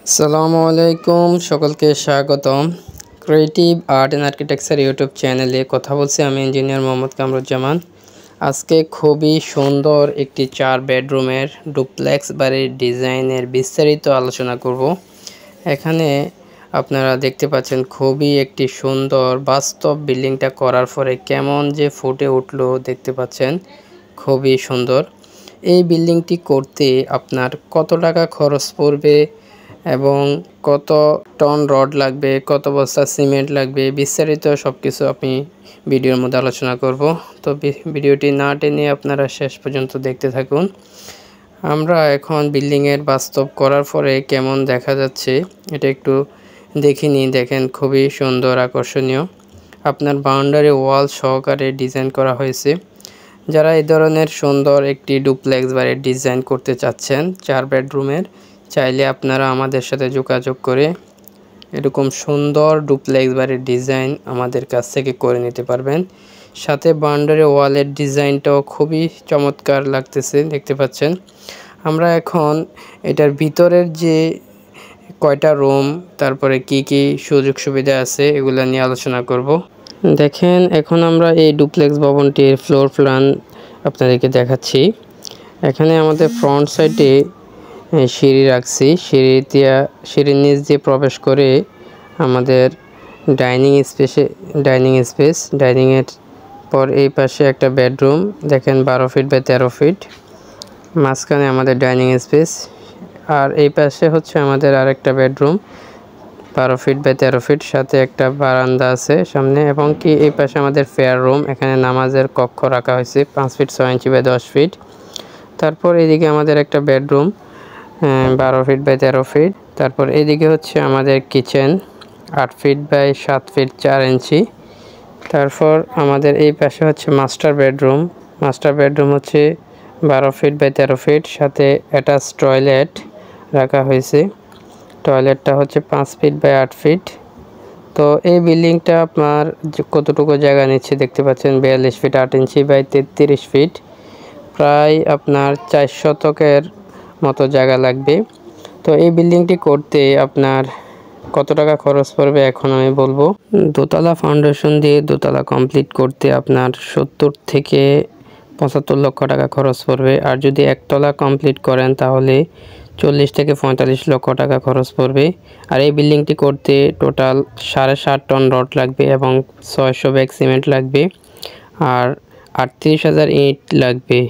আসসালামু আলাইকুম, সকলকে স্বাগতম। Creative art and architecture YouTube চ্যানেলে কথা বলছি আমি ইঞ্জিনিয়ার মোহাম্মদ কামরুজ্জামান। আজকে খুবই সুন্দর একটি 4 বেডরুমের ডুপ্লেক্স বাড়ির ডিজাইনের বিস্তারিত আলোচনা করব। এখানে আপনারা দেখতে পাচ্ছেন খুবই একটি সুন্দর বাস্তব বিল্ডিংটা করার পরে কেমন যে ফুটে উঠলো দেখতে পাচ্ছেন, খুবই সুন্দর। এই বিল্ডিংটি করতে আপনার কত টাকা খরচ পড়বে এবং কত টন রড লাগবে, কত বস্তা সিমেন্ট লাগবে, বিস্তারিত সব কিছু আমি ভিডিওর মধ্যে আলোচনা করব। তো ভিডিওটি না টেনে আপনারা শেষ পর্যন্ত দেখতে থাকুন। আমরা এখন বিল্ডিংয়ের বাস্তব করার পরে কেমন দেখা যাচ্ছে এটা একটু দেখিনি। দেখেন খুবই সুন্দর, আকর্ষণীয়। আপনার বাউন্ডারি ওয়াল সহকারে ডিজাইন করা হয়েছে। যারা এই ধরনের সুন্দর একটি ডুপ্লেক্স বাড়ির ডিজাইন করতে চাচ্ছেন 4 বেডরুমের, চাইলে আপনারা আমাদের সাথে যোগাযোগ করে এরকম সুন্দর ডুপ্লেক্স বাড়ির ডিজাইন আমাদের কাছ থেকে করে নিতে পারবেন। সাথে বাউন্ডারি ওয়ালের ডিজাইনটাও খুবই চমৎকার লাগতেছে, দেখতে পাচ্ছেন। আমরা এখন এটার ভিতরের যে কয়টা রুম, তারপরে কি কি সুযোগ সুবিধা আছে এগুলো নিয়ে আলোচনা করব। দেখেন এখন আমরা এই ডুপ্লেক্স ভবনটির ফ্লোর প্ল্যান আপনাদেরকে দেখাচ্ছি। এখানে আমাদের ফ্রন্ট সাইডে সিঁড়ি রাখছি, সিঁড়ির নিচ দিয়ে প্রবেশ করে আমাদের ডাইনিংয়ের পর এই পাশে একটা বেডরুম, দেখেন 12 ফিট বাই 13 ফিট, মাঝখানে আমাদের ডাইনিং স্পেস। আর এই পাশে হচ্ছে আমাদের আরেকটা বেডরুম 12 ফিট বাই 13 ফিট, সাথে একটা বারান্দা আছে সামনে, এবং কি এই পাশে আমাদের ফেয়ার রুম, এখানে নামাজের কক্ষ রাখা হয়েছে 5 ফিট 6 ইঞ্চি বাই 10 ফিট। তারপর এদিকে আমাদের একটা বেডরুম 12 ফিট বাই 13 ফিট। তারপর এদিকে হচ্ছে আমাদের কিচেন 8 ফিট বাই 7 ফিট 4 ইঞ্চি। তারপর আমাদের এই পাশে হচ্ছে মাস্টার বেডরুম হচ্ছে 12 ফিট বাই 13 ফিট, সাথে অ্যাটাচ টয়লেট রাখা হয়েছে। টয়লেটটা হচ্ছে 5 ফিট বাই 8 ফিট। তো এই বিল্ডিংটা আপনার কতটুকু জায়গা নিচ্ছে দেখতে পাচ্ছেন, 42 ফিট 8 ইঞ্চি বাই 33 ফিট, প্রায় আপনার 4 শতকের মতো জায়গা লাগবে। তো এই বিল্ডিংটি করতে আপনার কত টাকা খরচ পড়বে এখন আমি বলবো। দোতলা ফাউন্ডেশন দিয়ে দোতলা কমপ্লিট করতে আপনার 70 থেকে 75 লক্ষ টাকা খরচ পড়বে। আর যদি একতলা কমপ্লিট করেন তাহলে 40 থেকে 45 লক্ষ টাকা খরচ পড়বে। আর এই বিল্ডিংটি করতে টোটাল 7.5 টন রড লাগবে এবং 600 ব্যাগ সিমেন্ট লাগবে আর 38,000 ইট লাগবে।